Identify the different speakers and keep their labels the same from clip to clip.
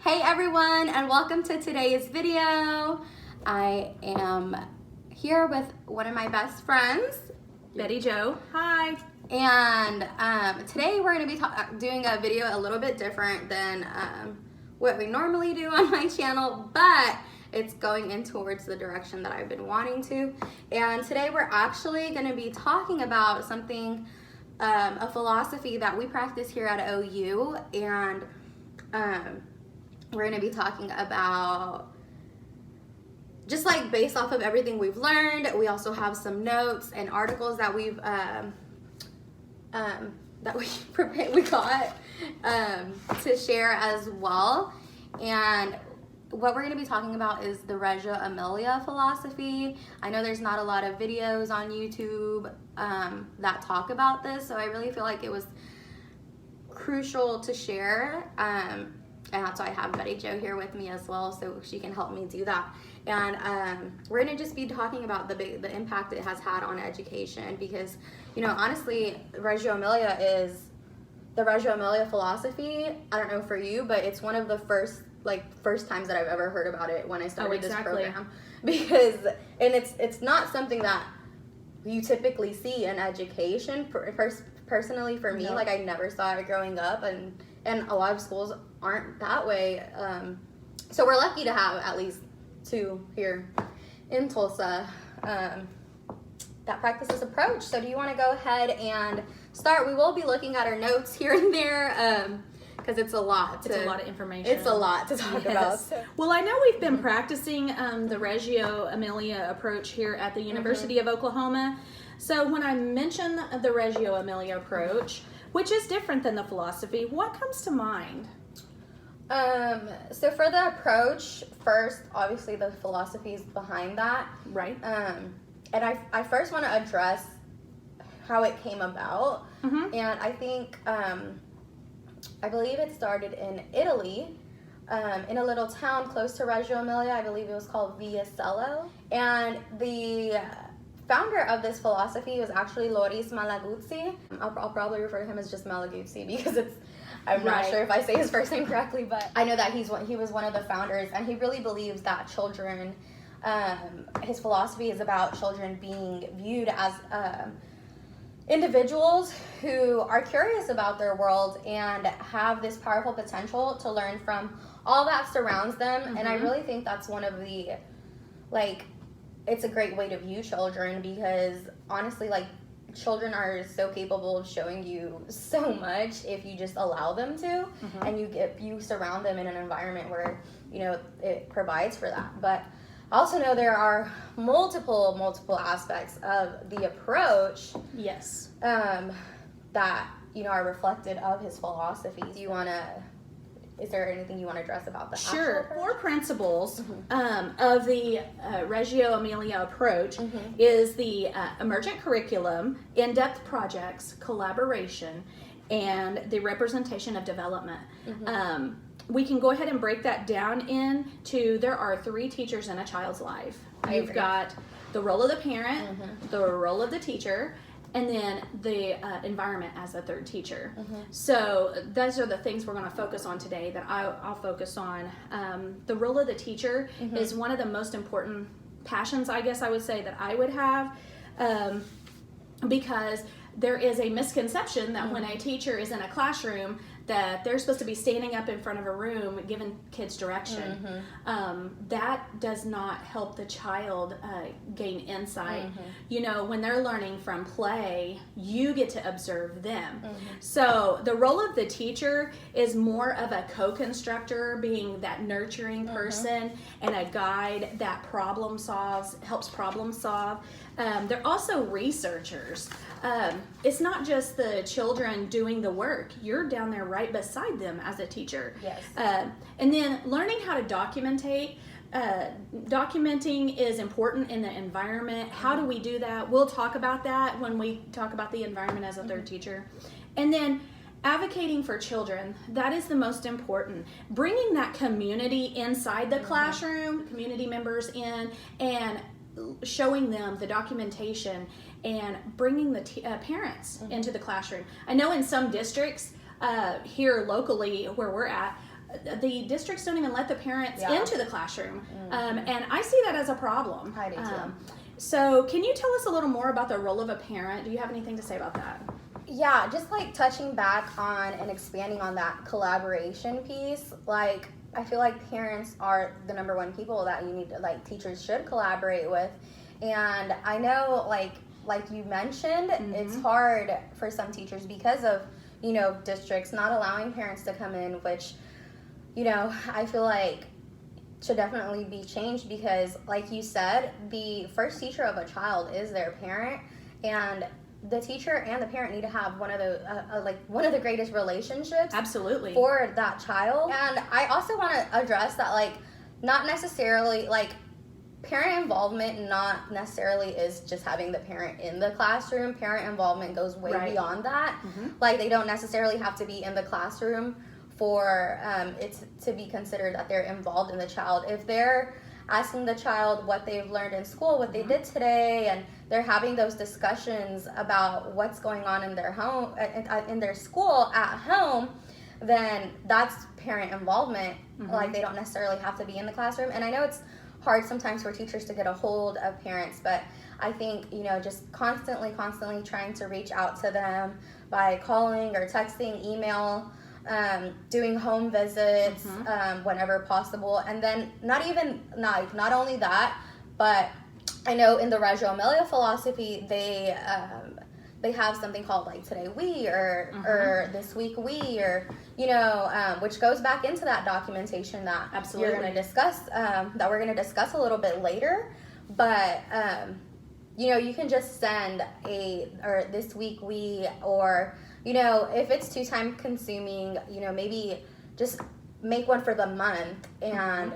Speaker 1: Hey everyone, and welcome to today's video. I am here with one of my best friends, Betty Jo.
Speaker 2: Hi.
Speaker 1: And today we're going to be doing a video a little bit different than what we normally do on my channel, but it's going in towards the direction that I've been wanting to. And today we're actually going to be talking about something, a philosophy that we practice here at OU, and we're going to be talking about just like based off of everything we've learned. We also have some notes and articles that we got to share as well. And what we're going to be talking about is the Reggio Emilia philosophy. I know there's not a lot of videos on YouTube that talk about this, so I really feel like it was crucial to share. And that's why I have Betty Jo here with me as well, so she can help me do that. And we're gonna just be talking about the impact it has had on education, because, you know, honestly, Reggio Emilia is the Reggio Emilia philosophy. I don't know for you, but it's one of the first times that I've ever heard about it when I started this program, because it's not something that you typically see in education. Personally, for me, like, I never saw it growing up, and a lot of schools aren't that way. So we're lucky to have at least two here in Tulsa that practice this approach. So do you want to go ahead and start? We will be looking at our notes here and there, because it's a lot.
Speaker 2: It's a lot of information.
Speaker 1: It's a lot to talk about.
Speaker 2: Well, I know we've been practicing the Reggio Emilia approach here at the University of Oklahoma. So when I mention the Reggio Emilia approach, which is different than the philosophy, what comes to mind?
Speaker 1: So for the approach, first, obviously the philosophy is behind that.
Speaker 2: Right.
Speaker 1: And I first want to address how it came about. And I think, I believe it started in Italy, in a little town close to Reggio Emilia. I believe it was called Viacello. And the founder of this philosophy was actually Loris Malaguzzi. I'll probably refer to him as just Malaguzzi because I'm not sure if I say his first name correctly, but I know that he was one of the founders, and he really believes that children, his philosophy is about children being viewed as individuals who are curious about their world and have this powerful potential to learn from all that surrounds them. And I really think that's one of the, it's a great way to view children, because honestly, children are so capable of showing you so much if you just allow them to, and you surround them in an environment where, you know, it provides for that. But I also know there are multiple aspects of the approach,
Speaker 2: yes,
Speaker 1: that, you know, are reflected of his philosophy. Is there anything you want to address about the
Speaker 2: Sure. 4 principles of the Reggio Emilia approach is the emergent curriculum, in-depth projects, collaboration, and the representation of development. We can go ahead and break that down into, there are 3 teachers in a child's life. You've got the role of the parent, the role of the teacher, and then the environment as a 3rd teacher. So those are the things we're going to focus on today that I'll focus on. The role of the teacher is one of the most important passions, I guess I would say, that I would have, because there is a misconception that when a teacher is in a classroom that they're supposed to be standing up in front of a room giving kids direction. That does not help the child gain insight. You know, when they're learning from play, you get to observe them. So the role of the teacher is more of a co-constructor, being that nurturing person and a guide that helps problem solve. They're also researchers. It's not just the children doing the work. You're down there right beside them as a teacher.
Speaker 1: Yes.
Speaker 2: And then learning how to documentate. Documenting is important in the environment. How do we do that? We'll talk about that when we talk about the environment as a 3rd teacher. And then advocating for children, that is the most important. Bringing that community inside the classroom, community members in, and showing them the documentation and bringing the parents into the classroom. I know in some districts here locally where we're at, the districts don't even let the parents into the classroom, and I see that as a problem.
Speaker 1: I do too.
Speaker 2: So can you tell us a little more about the role of a parent? Do you have anything to say about that?
Speaker 1: Yeah, just like touching back on and expanding on that collaboration piece, like I feel like parents are the number one people that you need to, like, teachers should collaborate with. And I know, like you mentioned, it's hard for some teachers because of, you know, districts not allowing parents to come in, which, you know, I feel like should definitely be changed, because like you said, the first teacher of a child is their parent, and the teacher and the parent need to have one of the greatest relationships
Speaker 2: Absolutely.
Speaker 1: for that child. And I also want to address that, like, not necessarily, like, parent involvement not necessarily is just having the parent in the classroom. Parent involvement goes way beyond that. Like, they don't necessarily have to be in the classroom for it to be considered that they're involved in the child. If they're asking the child what they've learned in school, what they did today, and they're having those discussions about what's going on in their home, in their school at home, then that's parent involvement. Like, they don't necessarily have to be in the classroom. And I know it's hard sometimes for teachers to get a hold of parents, but I think, you know, just constantly trying to reach out to them by calling or texting, email, doing home visits whenever possible. And then not only that, but I know in the Reggio Emilia philosophy, they have something called, like, Today We, or This Week We, or, you know, which goes back into that documentation that you're going to discuss, that we're going to discuss a little bit later. But you know, you can just send or This Week We, or, you know, if it's too time consuming, you know, maybe just make one for the month and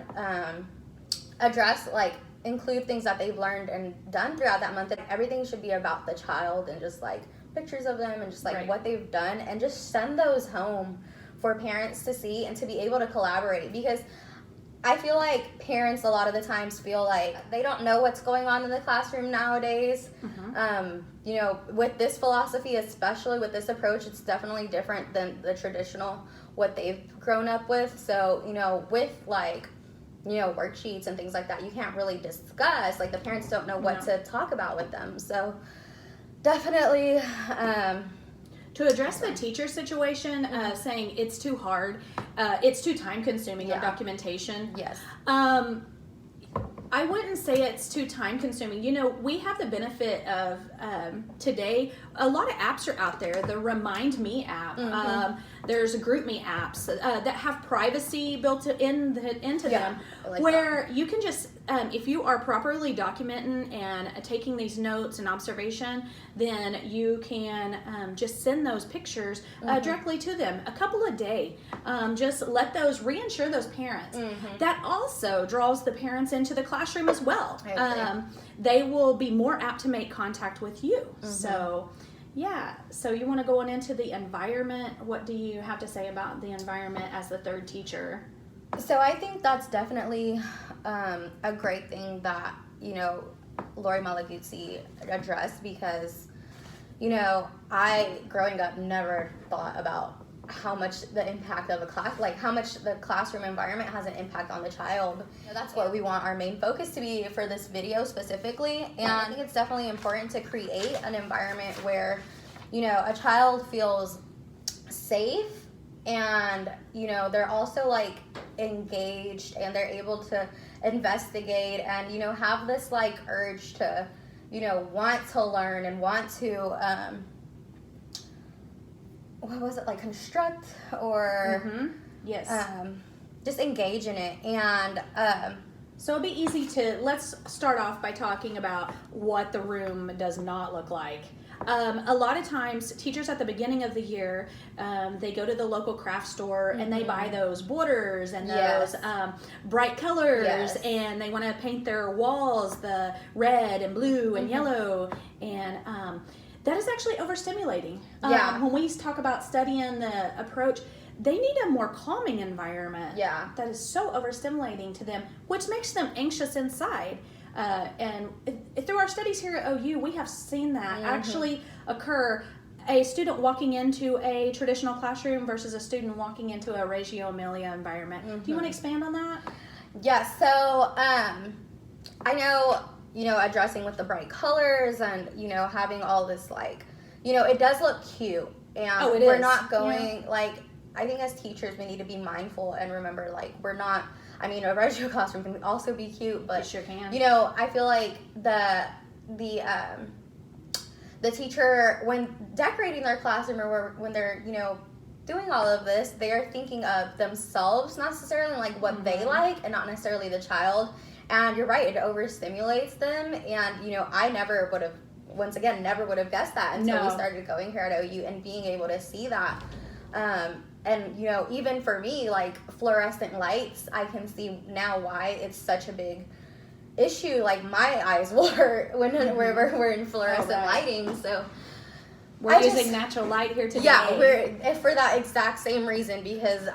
Speaker 1: address, like, include things that they've learned and done throughout that month. And everything should be about the child, and just, like, pictures of them, and just, like, what they've done, and just send those home for parents to see and to be able to collaborate. Because I feel like parents a lot of the times feel like they don't know what's going on in the classroom nowadays. You know, with this philosophy, especially with this approach, it's definitely different than the traditional, what they've grown up with. So, you know, with, like, you know, worksheets and things like that, you can't really discuss, like, the parents don't know what to talk about with them. So definitely
Speaker 2: to address the teacher situation, saying it's too hard, it's too time consuming of documentation.
Speaker 1: Yes.
Speaker 2: I wouldn't say it's too time consuming. You know, we have the benefit of today, a lot of apps are out there. The Remind Me app, there's GroupMe apps that have privacy built into them, like where you can just, if you are properly documenting and taking these notes and observation, then you can just send those pictures directly to them a couple a day. Just let those reassure those parents. That also draws the parents into the classroom as well. They will be more apt to make contact with you. So yeah, so you want to go on into the environment. What do you have to say about the environment as the third teacher?
Speaker 1: So I think that's definitely a great thing that, you know, Lori Malaguzzi addressed, because, you know, I, growing up, never thought about how much the impact of a class, like how much the classroom environment has an impact on the child. You know, that's what we want our main focus to be for this video specifically. And I think it's definitely important to create an environment where, you know, a child feels safe, and, you know, they're also, like, engaged, and they're able to investigate, and, you know, have this, like, urge to, you know, want to learn and want to what was it, like, construct, or just engage in it. And
Speaker 2: so it'll be easy to, let's start off by talking about what the room does not look like. A lot of times teachers at the beginning of the year, they go to the local craft store and they buy those borders and those bright colors, and they want to paint their walls the red and blue and yellow, and that is actually overstimulating. When we talk about studying the approach, they need a more calming environment that is so overstimulating to them, which makes them anxious inside. And through our studies here at OU, we have seen that actually occur a student walking into a traditional classroom versus a student walking into a Reggio Emilia environment. Do you want to expand on that?
Speaker 1: Yes. So I know, addressing with the bright colors and, having all this, like, it does look cute. And we're not going, like, I think as teachers, we need to be mindful and remember, like, we're not, a Reggio classroom can also be cute, but,
Speaker 2: it sure can.
Speaker 1: I feel like the teacher, when decorating their classroom or when they're, doing all of this, they are thinking of themselves, not necessarily like what they like, and not necessarily the child. And you're right, it overstimulates them. And, I never would have guessed that until we started going here at OU and being able to see that. And, even for me, like fluorescent lights, I can see now why it's such a big issue. Like my eyes will hurt whenever we're in fluorescent lighting. So
Speaker 2: we're using natural light here today.
Speaker 1: Yeah, we're for that exact same reason, because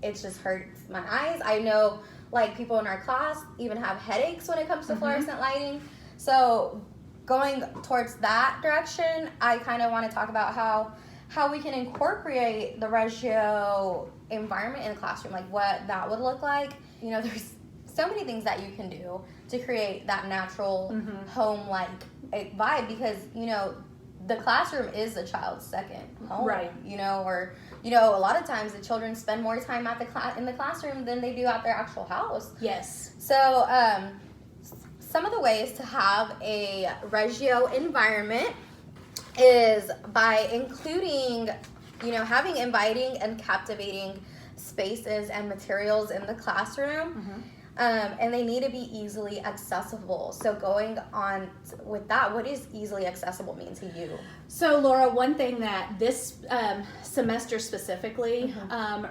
Speaker 1: it just hurts my eyes. I know, like, people in our class even have headaches when it comes to fluorescent lighting. So going towards that direction, I kind of want to talk about how we can incorporate the Reggio environment in the classroom, like what that would look like. There's so many things that you can do to create that natural home-like vibe, because, the classroom is the child's second home,
Speaker 2: right?
Speaker 1: Or a lot of times the children spend more time in the classroom than they do at their actual house.
Speaker 2: Yes.
Speaker 1: So some of the ways to have a Reggio environment is by including, having inviting and captivating spaces and materials in the classroom. And they need to be easily accessible. So going on with that, what does easily accessible mean to you?
Speaker 2: So Laura, one thing that this semester specifically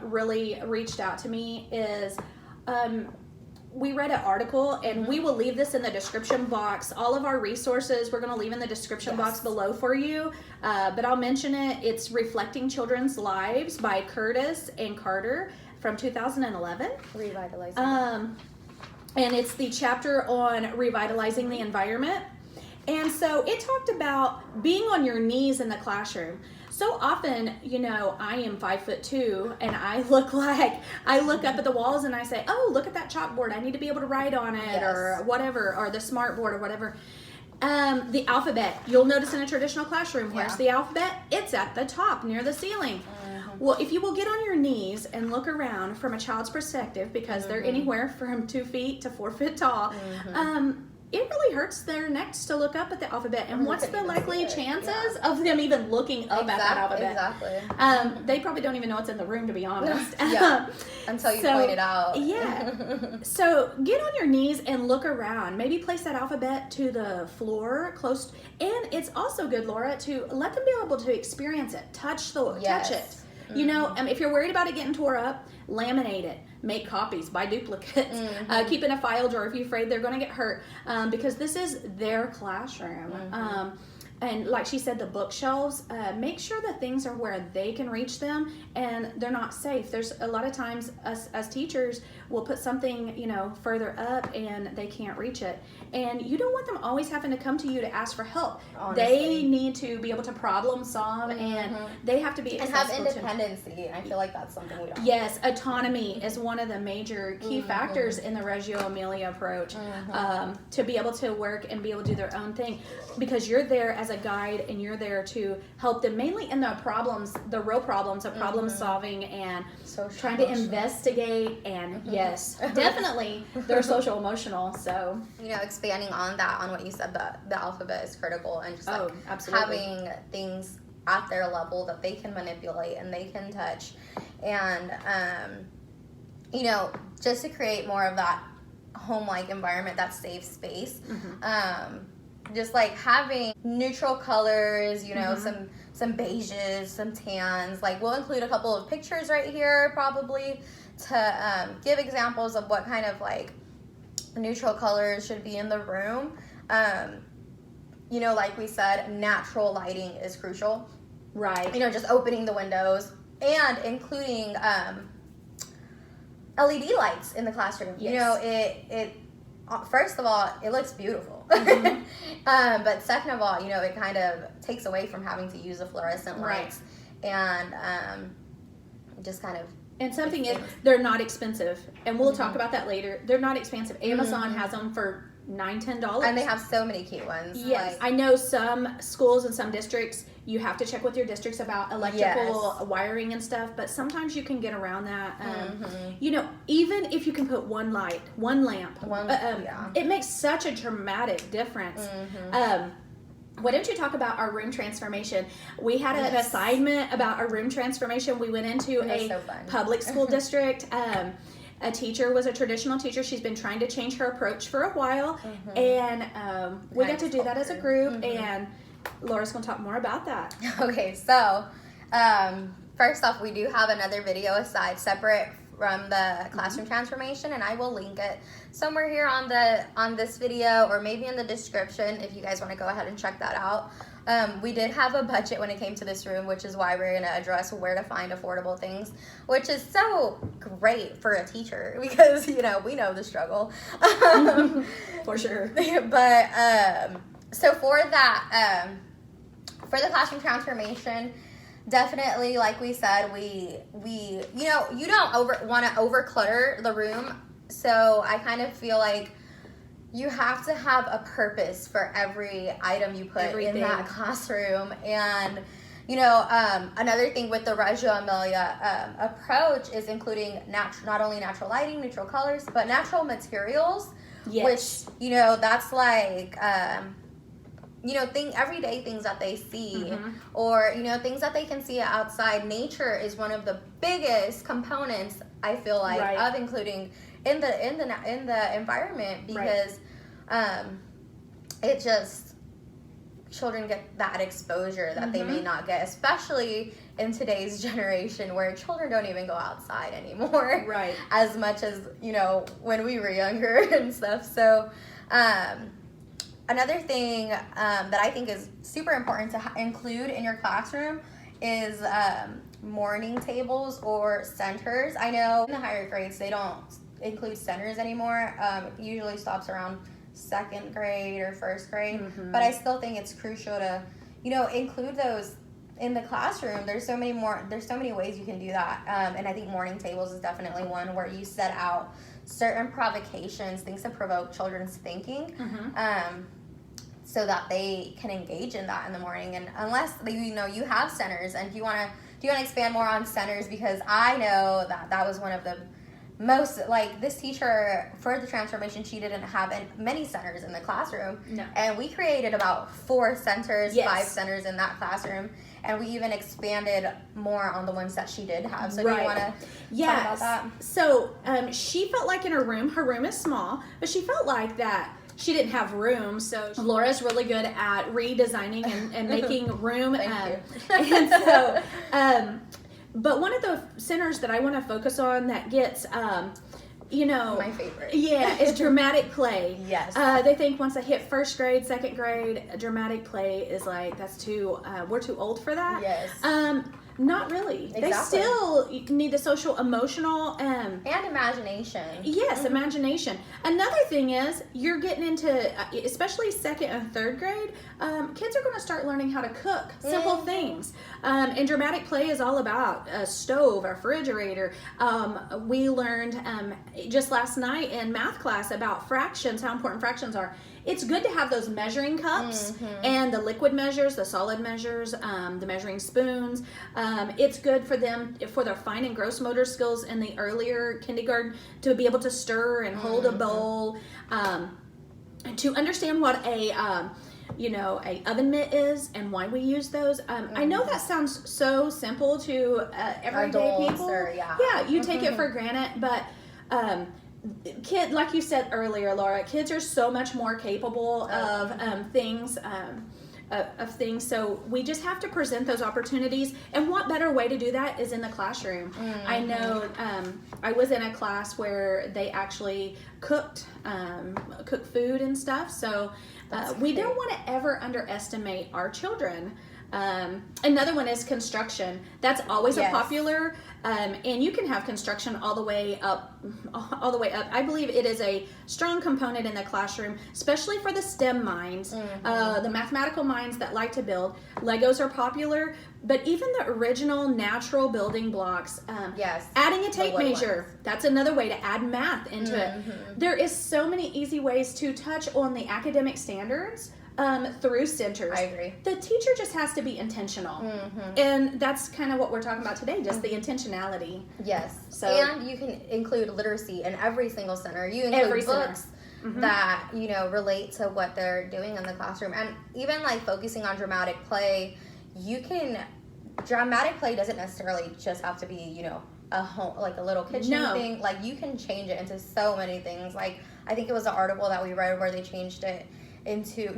Speaker 2: really reached out to me is we read an article, and we will leave this in the description box. All of our resources we're going to leave in the description box below for you, but I'll mention it. It's Reflecting Children's Lives by Curtis and Carter from 2011.
Speaker 1: Revitalizing.
Speaker 2: And it's the chapter on revitalizing the environment. And so it talked about being on your knees in the classroom. So often, I am 5'2", and I look up at the walls and I say, oh, look at that chalkboard. I need to be able to write on it, or whatever, or the smart board or whatever. The alphabet, you'll notice in a traditional classroom, where's the alphabet? It's at the top near the ceiling. Well, if you will get on your knees and look around from a child's perspective, because they're anywhere from 2 feet to 4 feet tall, it really hurts their necks to look up at the alphabet. And what's the likely chances of them even looking up at that alphabet?
Speaker 1: Exactly.
Speaker 2: They probably don't even know what's in the room, to be honest.
Speaker 1: Until you point it out.
Speaker 2: So get on your knees and look around. Maybe place that alphabet to the floor close. And it's also good, Laura, to let them be able to experience it. Touch it. If you're worried about it getting tore up, laminate it. Make copies, buy duplicates, keep in a file drawer if you're afraid they're going to get hurt, because this is their classroom. And like she said, the bookshelves, make sure that things are where they can reach them and they're not safe. There's a lot of times us as teachers will put something, further up and they can't reach it. And you don't want them always having to come to you to ask for help.
Speaker 1: Honestly.
Speaker 2: They need to be able to problem solve, and they have to be accessible
Speaker 1: and have independency. I feel like that's something we don't.
Speaker 2: Yes, autonomy is one of the major key factors in the Reggio Emilia approach, to be able to work and be able to do their own thing, because you're there as a guide and you're there to help them mainly in the real problems of problem solving and trying to investigate, and yes, definitely they're social emotional. So
Speaker 1: expanding on that, on what you said, the alphabet is critical, and just having things at their level that they can manipulate and they can touch, and just to create more of that home-like environment, that safe space. Just like having neutral colors, some beiges, some tans. Like, we'll include a couple of pictures right here probably to give examples of what kind of like neutral colors should be in the room. Like we said, natural lighting is crucial.
Speaker 2: Right.
Speaker 1: Just opening the windows and including LED lights in the classroom.
Speaker 2: Yes.
Speaker 1: first of all, it looks beautiful. But second of all, it kind of takes away from having to use the fluorescent lights. And just kind of.
Speaker 2: And something is, they're not expensive. And we'll talk about that later. They're not expensive. Amazon has them for $9-10.
Speaker 1: And they have so many cute ones.
Speaker 2: Yes. I know some schools and some districts, you have to check with your districts about electrical wiring and stuff, but sometimes you can get around that. Even if you can put one light, one lamp, it makes such a dramatic difference. Why don't you talk about our room transformation? We had an assignment about our room transformation. We went into a public school district. A teacher was a traditional teacher. She's been trying to change her approach for a while. And we got to do that as a group. And Laura's going to talk more about that.
Speaker 1: Okay, so first off, we do have another video aside separate from the classroom transformation, and I will link it somewhere here on this video, or maybe in the description if you guys want to go ahead and check that out. We did have a budget when it came to this room, which is why we're going to address where to find affordable things, which is so great for a teacher because, we know the struggle.
Speaker 2: For sure.
Speaker 1: But, so for that, for the classroom transformation, definitely, like we said, we you don't want to overclutter the room. So I kind of feel like you have to have a purpose for every item you put in that classroom. And, another thing with the Reggio Emilia approach is including not only natural lighting, neutral colors, but natural materials, which, that's like, everyday things that they see, or, things that they can see outside. Nature is one of the biggest components, I feel like, of including in the environment, because it just, children get that exposure that they may not get, especially in today's generation where children don't even go outside anymore as much as when we were younger and stuff. So another thing that I think is super important to include in your classroom is morning tables or centers. I know in the higher grades they don't include centers anymore. It usually stops around second grade or first grade, but I still think it's crucial to include those in the classroom. There's so many ways you can do that, and I think morning tables is definitely one where you set out certain provocations, things to provoke children's thinking, so that they can engage in that in the morning. And unless you have centers, and do you want to expand more on centers, because I know that was one of the most, like, this teacher for the transformation, she didn't have many centers in the classroom. No. And we created about 4 centers, 5 centers in that classroom, and we even expanded more on the ones that she did have. So do you want to talk about that?
Speaker 2: So she felt like in her room is small, but she felt like that she didn't have room. So Laura's really good at redesigning and making room.
Speaker 1: Thank you.
Speaker 2: And so but one of the centers that I want to focus on that gets,
Speaker 1: my favorite.
Speaker 2: Is dramatic play.
Speaker 1: Yes.
Speaker 2: They think once they hit first grade, second grade, dramatic play is like, that's too, we're too old for that.
Speaker 1: Yes.
Speaker 2: Not really.
Speaker 1: Exactly.
Speaker 2: They still need the social, emotional,
Speaker 1: and imagination.
Speaker 2: Yes, imagination. Another thing is you're getting into, especially second and third grade, kids are going to start learning how to cook simple things. And dramatic play is all about a stove, a refrigerator. We learned just last night in math class about fractions, how important fractions are. It's good to have those measuring cups and the liquid measures, the solid measures, the measuring spoons. It's good for them, for their fine and gross motor skills in the earlier kindergarten, to be able to stir and hold a bowl, to understand what a oven mitt is and why we use those. I know that sounds so simple to everyday
Speaker 1: Adults,
Speaker 2: people.
Speaker 1: Yeah,
Speaker 2: you take it for granted, but like you said earlier, Laura, kids are so much more capable of things. So we just have to present those opportunities, and what better way to do that is in the classroom. I know I was in a class where they actually cooked food and stuff, so we don't want to ever underestimate our children. Another one is construction. That's always
Speaker 1: Yes.
Speaker 2: a popular, and you can have construction all the way up. I believe it is a strong component in the classroom, especially for the STEM minds, the mathematical minds that like to build. Legos are popular, but even the original natural building blocks.
Speaker 1: Yes.
Speaker 2: Adding a tape
Speaker 1: wood
Speaker 2: measure.
Speaker 1: ones.
Speaker 2: That's another way to add math into it. There is so many easy ways to touch on the academic standards through centers.
Speaker 1: I agree.
Speaker 2: The teacher just has to be intentional. And that's kind of what we're talking about today, just the intentionality.
Speaker 1: Yes.
Speaker 2: So-
Speaker 1: and you can include literacy in every single center. You include
Speaker 2: Every center.
Speaker 1: books that, you know, relate to what they're doing in the classroom. And even like focusing on dramatic play, dramatic play doesn't necessarily just have to be, you know, a home, like a little kitchen
Speaker 2: No.
Speaker 1: thing. Like you can change it into so many things. Like I think it was an article that we read where they changed it into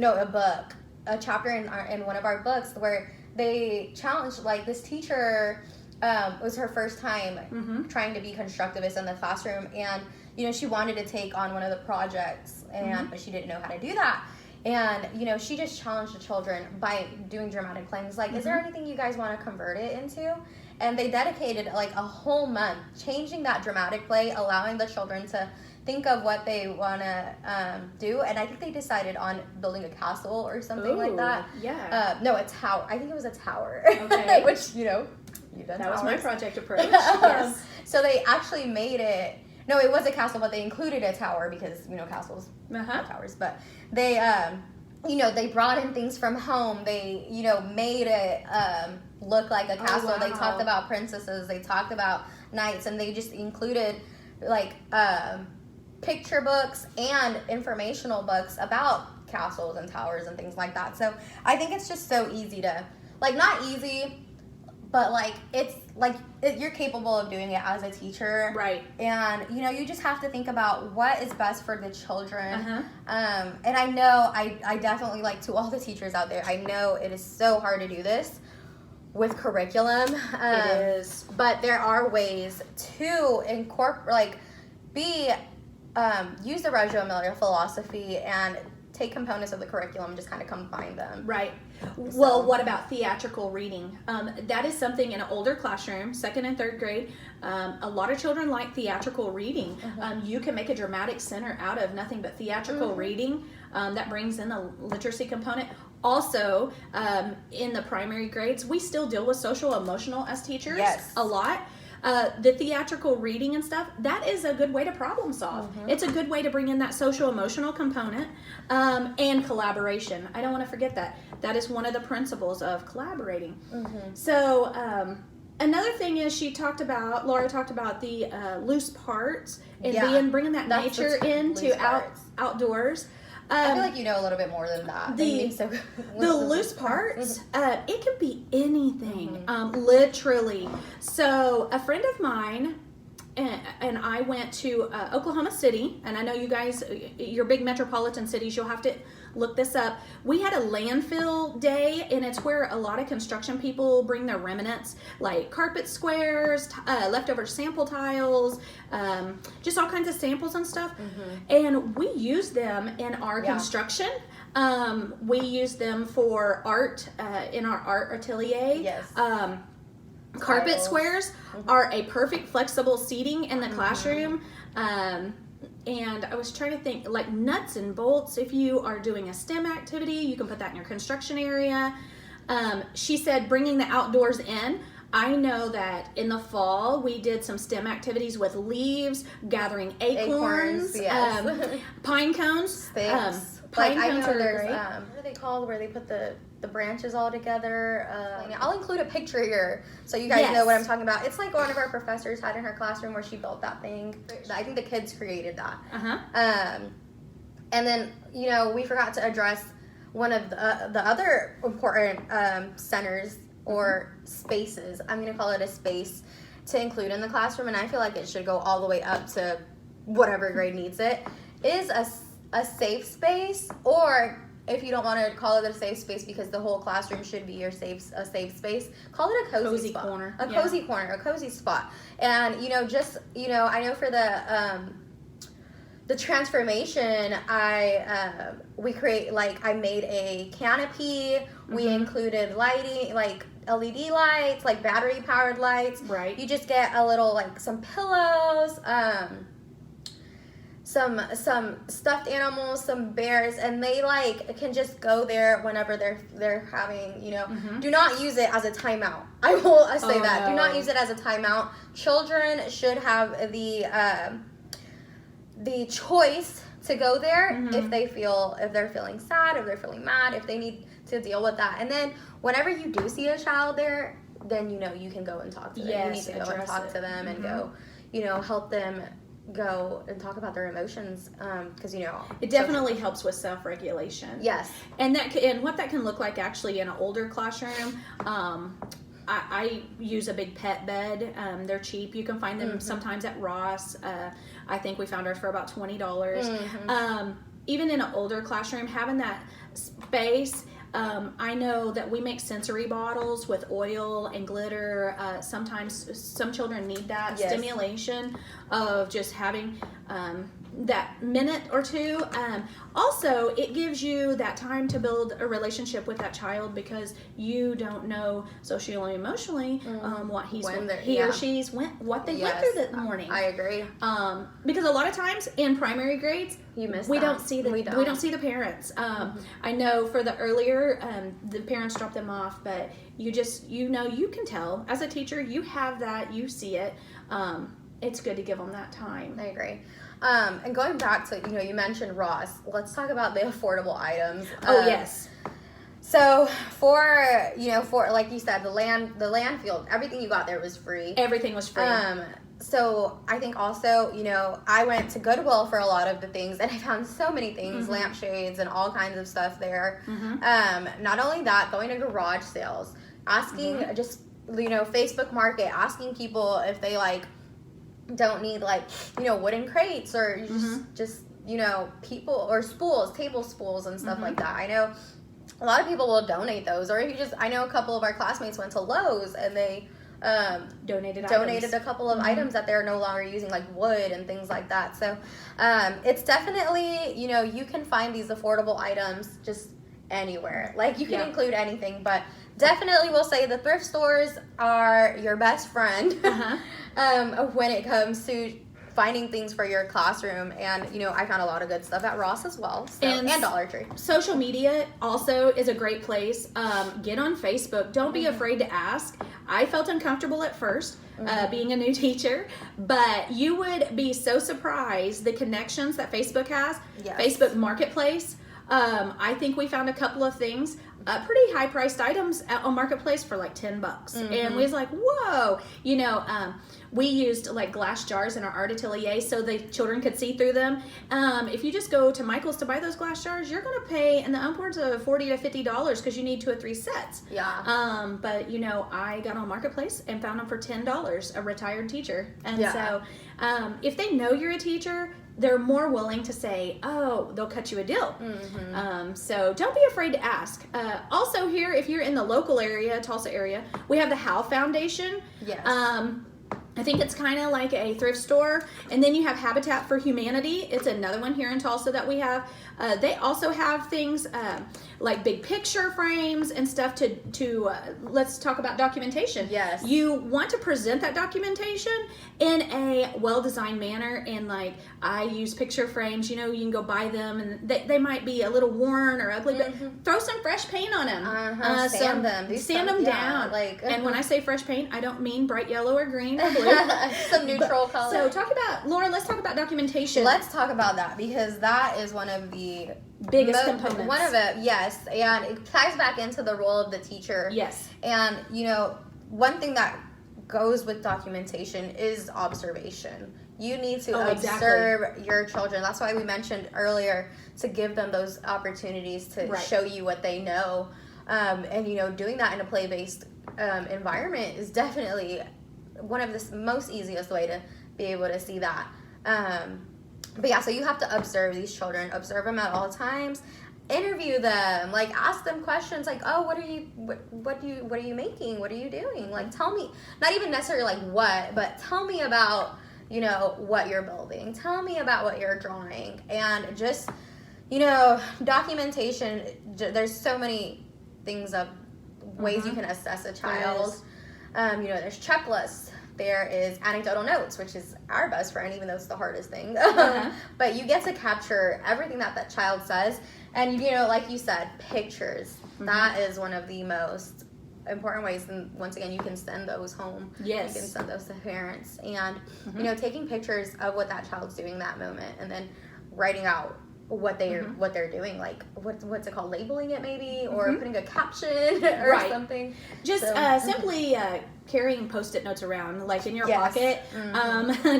Speaker 1: a chapter in one of our books where they challenged, like, this teacher, it was her first time trying to be constructivist in the classroom, and you know she wanted to take on one of the projects, and but she didn't know how to do that. And you know she just challenged the children by doing dramatic plays, like, is there anything you guys want to convert it into? And they dedicated like a whole month changing that dramatic play, allowing the children to think of what they want to do. And I think they decided on building a castle or something like that.
Speaker 2: Yeah.
Speaker 1: No, a tower. I think it was a tower.
Speaker 2: Okay.
Speaker 1: Which, you know, you've done
Speaker 2: That was my
Speaker 1: towers.
Speaker 2: project approach. Yes.
Speaker 1: So they actually made it. No, it was a castle, but they included a tower because, you know, castles have towers. But they, you know, they brought in things from home. They, you know, made it look like a castle.
Speaker 2: wow.
Speaker 1: They talked about princesses. They talked about knights, and they just included like picture books and informational books about castles and towers and things like that. So I think it's just so easy to, like, not easy, but like it's like you're capable of doing it as a teacher,
Speaker 2: Right.
Speaker 1: And you know you just have to think about what is best for the children. And I know I definitely, like, to all the teachers out there, I know it is so hard to do this with curriculum.
Speaker 2: It is.
Speaker 1: But there are ways to incorporate, like, use the Reggio Emilia philosophy and take components of the curriculum, just kind of combine them.
Speaker 2: Right. Well, what about theatrical reading? That is something in an older classroom, 2nd and 3rd grade. A lot of children like theatrical reading. You can make a dramatic center out of nothing but theatrical reading. That brings in the literacy component. Also, in the primary grades, we still deal with social emotional as teachers a lot. The theatrical reading and stuff, that is a good way to problem solve. It's a good way to bring in that social emotional component, and collaboration. I don't want to forget that. That is one of the principles of collaborating. So another thing is Laura talked about the loose parts and bringing that
Speaker 1: That's
Speaker 2: nature
Speaker 1: the
Speaker 2: into
Speaker 1: loose parts.
Speaker 2: outdoors.
Speaker 1: I feel like you know a little bit more than that.
Speaker 2: The loose parts, it can be anything, literally. So a friend of mine and I went to Oklahoma City, and I know you guys, your big metropolitan cities, you'll have to look this up. We had a landfill day, and it's where a lot of construction people bring their remnants, like carpet squares, leftover sample tiles, just all kinds of samples and stuff. And we use them in our construction. We use them for art in our art atelier. Carpet squares are a perfect flexible seating in the classroom. And I was trying to think, like, nuts and bolts, if you are doing a STEM activity, you can put that in your construction area. She said bringing the outdoors in. I know that in the fall we did some STEM activities with leaves, gathering acorns, pine cones. Pine cones are great.
Speaker 1: What are they called, where they put the branches all together? I'll include a picture here so you guys know what I'm talking about. It's like one of our professors had in her classroom where she built that thing. I think the kids created that. And then, you know, we forgot to address one of the other important centers or spaces. I'm going to call it a space to include in the classroom, and I feel like it should go all the way up to whatever grade needs it, is a safe space, or if you don't want to call it a safe space because the whole classroom should be a safe space, call it a cozy spot.
Speaker 2: corner.
Speaker 1: Cozy corner, a cozy spot. And, you know, just, you know, I know for the the transformation, we create, like, I made a canopy. We included lighting, like LED lights, like battery powered lights.
Speaker 2: Right.
Speaker 1: You just get a little, like, some pillows, some stuffed animals, some bears, and they, like, can just go there whenever they're having, you know. Do not use it as a timeout. I will say that.
Speaker 2: No.
Speaker 1: Do not use it as a timeout. Children should have the choice to go there if they're feeling sad, if they're feeling mad, if they need to deal with that. And then whenever you do see a child there, then, you know, you can go and talk to them.
Speaker 2: Yes,
Speaker 1: you need to go and talk to them and go, you know, help them go and talk about their emotions, because, you know,
Speaker 2: it definitely helps with self-regulation.
Speaker 1: Yes.
Speaker 2: And what that can look like actually in an older classroom. I use a big pet bed. They're cheap. You can find them sometimes at Ross. I think we found ours for about $20. Even in an older classroom, having that space. I know that we make sensory bottles with oil and glitter. Sometimes some children need that stimulation of just having that minute or two. Also, it gives you that time to build a relationship with that child, because you don't know socially and emotionally what what they went through that morning.
Speaker 1: I agree.
Speaker 2: Because a lot of times in primary grades, we don't see the parents. I know for the earlier, the parents drop them off, but you can tell as a teacher, you have that, you see it. It's good to give them that time.
Speaker 1: I agree. And going back to, you know, you mentioned Ross. Let's talk about the affordable items.
Speaker 2: Yes.
Speaker 1: So for like you said, the land field, everything you got there was free.
Speaker 2: Everything was free.
Speaker 1: So I think also, you know, I went to Goodwill for a lot of the things, and I found so many things, lampshades and all kinds of stuff there. Not only that, going to garage sales, asking just, you know, Facebook Market, asking people if they, like, don't need, like, you know, wooden crates or just you know, people or table spools and stuff like that. I know a lot of people will donate those, or if I know a couple of our classmates went to Lowe's and they donated a couple of items that they're no longer using, like wood and things like that. So it's definitely, you know, you can find these affordable items just anywhere. Like, you can include anything, but definitely will say the thrift stores are your best friend when it comes to finding things for your classroom. And, you know, I found a lot of good stuff at Ross as well, so, and Dollar Tree.
Speaker 2: Social media also is a great place. Get on Facebook. Don't be afraid to ask. I felt uncomfortable at first being a new teacher, but you would be so surprised the connections that Facebook has. Facebook Marketplace. I think we found a couple of things, pretty high priced items on Marketplace for like $10. And we was like, whoa, you know, we used like glass jars in our art atelier so the children could see through them. If you just go to Michael's to buy those glass jars, you're going to pay in the upwards of $40 to $50 because you need 2 or 3 sets. But, you know, I got on Marketplace and found them for $10, a retired teacher. And so if they know you're a teacher, they're more willing to say, oh, they'll cut you a deal. So don't be afraid to ask. Also here, if you're in the local area, Tulsa area, we have the Howe Foundation. I think it's kind of like a thrift store. And then you have Habitat for Humanity. It's another one here in Tulsa that we have. They also have things like big picture frames and stuff to let's talk about documentation. You want to present that documentation in a well-designed manner, and like I use picture frames, you know, you can go buy them and they might be a little worn or ugly, but throw some fresh paint on them. Sand them down. Like, and when I say fresh paint, I don't mean bright yellow or green or blue.
Speaker 1: Some neutral color.
Speaker 2: So Laura, let's talk about documentation.
Speaker 1: Let's talk about that, because that is one of the
Speaker 2: biggest components.
Speaker 1: One of it, yes. And it ties back into the role of the teacher. And, you know, one thing that goes with documentation is observation. You need to observe your children. That's why we mentioned earlier to give them those opportunities to show you what they know. And, you know, doing that in a play-based environment is definitely one of the most easiest way to be able to see that. But yeah, so you have to observe these children, observe them at all times, interview them, like ask them questions like, oh, what are you making? What are you doing? Like, tell me, not even necessarily like what, but tell me about, you know, what you're building. Tell me about what you're drawing. And just, documentation, there's so many things of ways you can assess a child. There's checklists. There is anecdotal notes, which is our best friend, even though it's the hardest thing. But you get to capture everything that child says. And, like you said, pictures. That is one of the most important ways. And once again, you can send those home.
Speaker 2: Yes.
Speaker 1: You can send those to parents. And, taking pictures of what that child's doing that moment, and then writing out what they're doing, like what's it called, labeling it maybe, or putting a caption or something.
Speaker 2: Just simply carrying Post-it notes around, like in your pocket.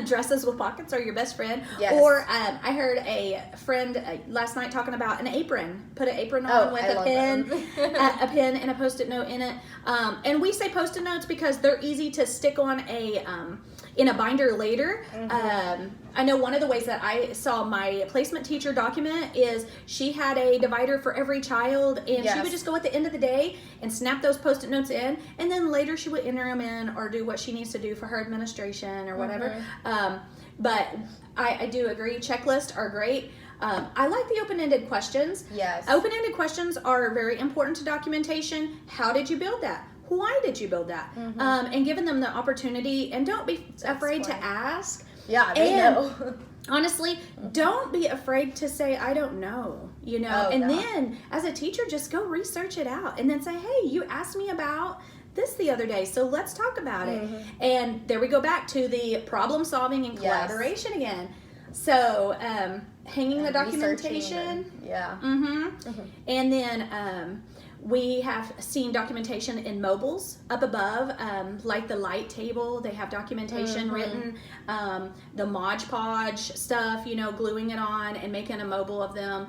Speaker 2: Dresses with pockets are your best friend. Or I heard a friend last night talking about an apron. Put an apron on with a pen, a pen and a Post-it note in it. And we say Post-it notes because they're easy to stick on in a binder later. I know one of the ways that I saw my placement teacher document is she had a divider for every child, and she would just go at the end of the day and snap those Post-it notes in, and then later she would enter them in or do what she needs to do for her administration or whatever. But I do agree, checklists are great. I like the open-ended questions. Open-ended questions are very important to documentation. How did you build that? Why did you build that? And giving them the opportunity, and don't be afraid to ask. They know. Honestly, don't be afraid to say, I don't know, then as a teacher, just go research it out and then say, hey, you asked me about this the other day, so let's talk about it. And there we go back to the problem solving and collaboration again. So hanging the documentation. And then we have seen documentation in mobiles up above, like the light table. They have documentation written. The Mod Podge stuff, gluing it on and making a mobile of them.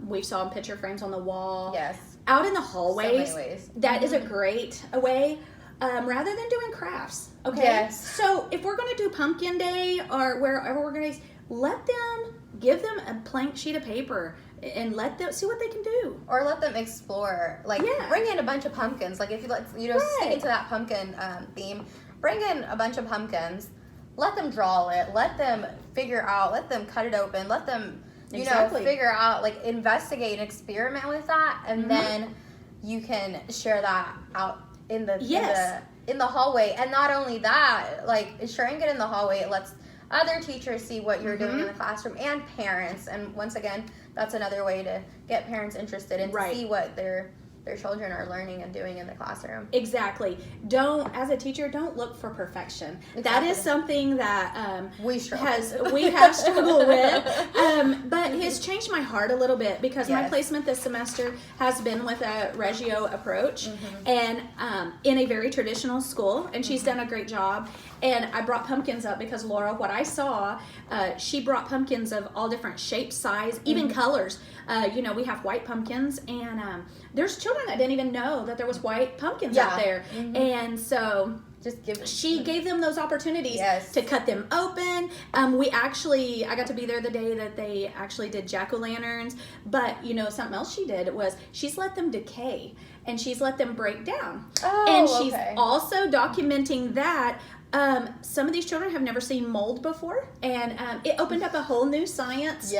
Speaker 2: We saw picture frames on the wall. Out in the hallways, that is a great way. Rather than doing crafts, So if we're going to do Pumpkin Day or wherever we're going to, give them a blank sheet of paper and let them see what they can do,
Speaker 1: or let them explore. Bring in a bunch of pumpkins. Like if you sticking to that pumpkin theme, bring in a bunch of pumpkins. Let them draw it. Let them figure out. Let them cut it open. Let them figure out. Investigate and experiment with that, and then you can share that out in the in the hallway. And not only that, sharing it in the hallway, it lets other teachers see what you're doing in the classroom, and parents. And once again, that's another way to get parents interested and to see what their children are learning and doing in the classroom.
Speaker 2: As a teacher, don't look for perfection. That is something that we have struggled with. But it's changed my heart a little bit, because my placement this semester has been with a Reggio approach, and in a very traditional school, and she's done a great job. And I brought pumpkins up because Laura, what I saw, she brought pumpkins of all different shapes, size, even colors. We have white pumpkins, and there's children that didn't even know that there was white pumpkins out there. And so she gave them those opportunities to cut them open. I got to be there the day that they actually did jack-o'-lanterns. But something else she did was she's let them decay, and she's let them break down. And she's also documenting that some of these children have never seen mold before, and it opened up a whole new science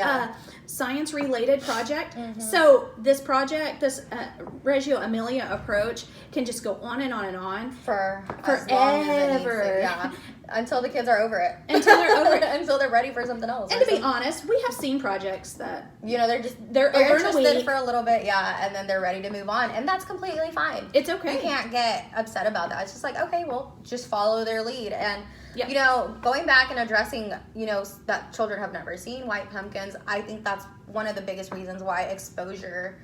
Speaker 2: related project. So this project, this Reggio Emilia approach, can just go on and on and on
Speaker 1: for as long as it needs to, until the kids are over it, until they're ready for something else.
Speaker 2: And to be honest, we have seen projects that
Speaker 1: they're over interested for a little bit, and then they're ready to move on, and that's completely fine.
Speaker 2: It's okay.
Speaker 1: You can't get upset about that. It's just okay, well, just follow their lead. And going back and addressing that children have never seen white pumpkins, I think that's one of the biggest reasons why exposure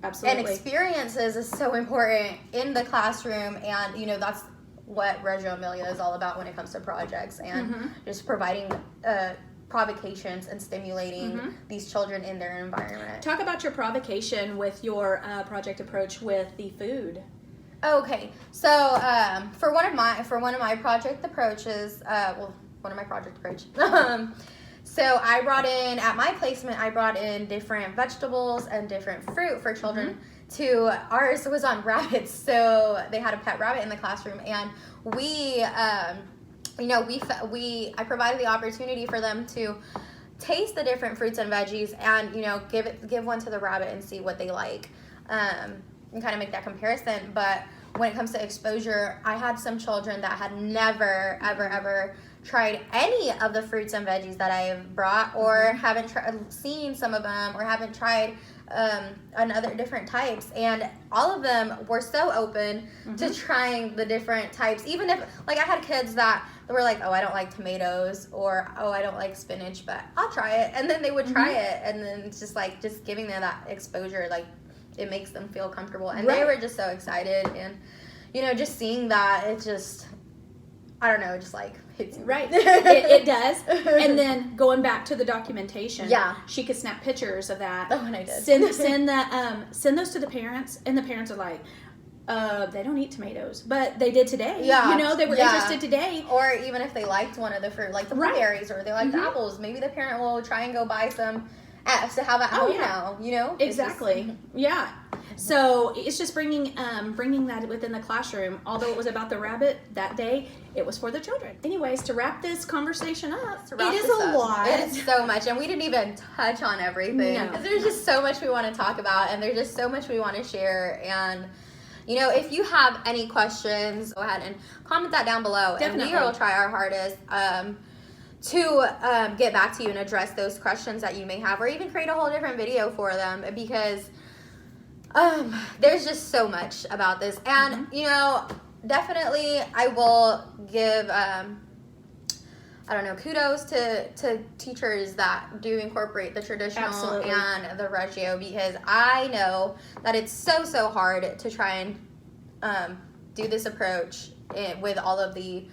Speaker 1: and experiences is so important in the classroom. And that's what Reggio Emilia is all about when it comes to projects, and just providing provocations and stimulating these children in their environment.
Speaker 2: Talk about your provocation with your project approach with the food.
Speaker 1: Okay, so for one of my project approaches, so I brought in, at my placement, different vegetables and different fruit for children. Ours was on rabbits, so they had a pet rabbit in the classroom, and we you know, I provided the opportunity for them to taste the different fruits and veggies, and you know, give one to the rabbit and see what they like, and kind of make that comparison. But when it comes to exposure, I had some children that had never ever tried any of the fruits and veggies that I've brought, or haven't seen some of them, or haven't tried another different types, and all of them were so open to trying the different types. Even if, like, I had kids that were like, oh, I don't like tomatoes, or oh, I don't like spinach, but I'll try it, and then they would try it, and then it's just like, just giving them that exposure, like, it makes them feel comfortable, and they were just so excited. And you know, just seeing that, it just, I don't know, it just like hits you.
Speaker 2: Right. it does. And then going back to the documentation, she could snap pictures of that.
Speaker 1: Oh, and I did.
Speaker 2: Send those to the parents, and the parents are like, they don't eat tomatoes, but they did today.
Speaker 1: Yeah.
Speaker 2: You know, they were interested today.
Speaker 1: Or even if they liked one of the fruit, like the blueberries, or they liked the apples, maybe the parent will try and go buy some to have at home now, you know?
Speaker 2: Exactly. Yeah. So it's just bringing that within the classroom. Although it was about the rabbit that day, it was for the children. Anyways, to wrap this conversation up, it is a lot.
Speaker 1: It is so much, and we didn't even touch on everything. Because there's just so much we want to talk about, and there's just so much we want to share. And you know, if you have any questions, go ahead and comment that down below.
Speaker 2: Definitely.
Speaker 1: And we will try our hardest to get back to you and address those questions that you may have, or even create a whole different video for them, because there's just so much about this. And you know, definitely I will give I don't know, kudos to teachers that do incorporate the traditional and the Reggio, because I know that it's so hard to try and do this approach with all of the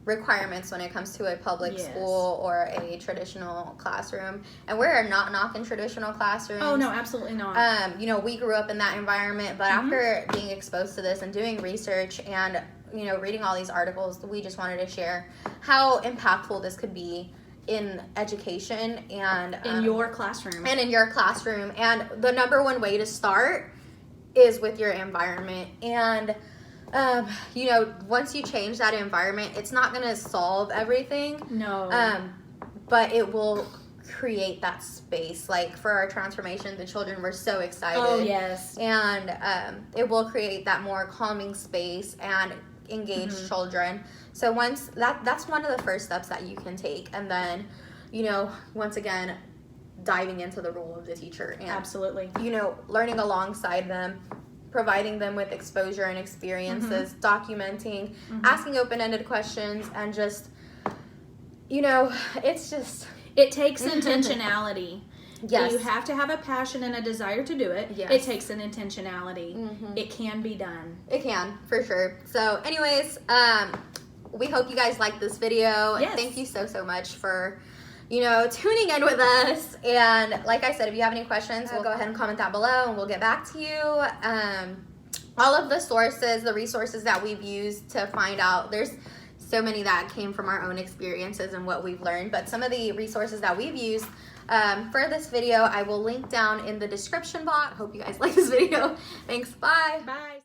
Speaker 1: requirements when it comes to a public school or a traditional classroom. And we're not knocking traditional classrooms.
Speaker 2: Oh no, absolutely not.
Speaker 1: You know, we grew up in that environment, but after being exposed to this and doing research and, you know, reading all these articles, we just wanted to share how impactful this could be in education and
Speaker 2: in your classroom.
Speaker 1: And in your classroom. And the number one way to start is with your environment. And you know, once you change that environment, it's not going to solve everything.
Speaker 2: No.
Speaker 1: But it will create that space. Like for our transformation, the children were so excited.
Speaker 2: Oh, yes.
Speaker 1: And it will create that more calming space and engage children. So once that's one of the first steps that you can take. And then, you know, once again, diving into the role of the teacher. And,
Speaker 2: absolutely.
Speaker 1: You know, learning alongside them, providing them with exposure and experiences, documenting, asking open-ended questions, and just, you know, it's just...
Speaker 2: It takes intentionality.
Speaker 1: Yes.
Speaker 2: You have to have a passion and a desire to do it.
Speaker 1: Yes.
Speaker 2: It takes an intentionality. It can be done.
Speaker 1: It can, for sure. So, anyways, we hope you guys liked this video.
Speaker 2: Yes.
Speaker 1: Thank you so much for, you know, tuning in with us. And like I said, if you have any questions, we'll go ahead and comment that below and we'll get back to you. All of the sources, the resources that we've used to find out, there's so many that came from our own experiences and what we've learned, but some of the resources that we've used for this video, I will link down in the description box. Hope you guys like this video. Thanks, bye.
Speaker 2: Bye.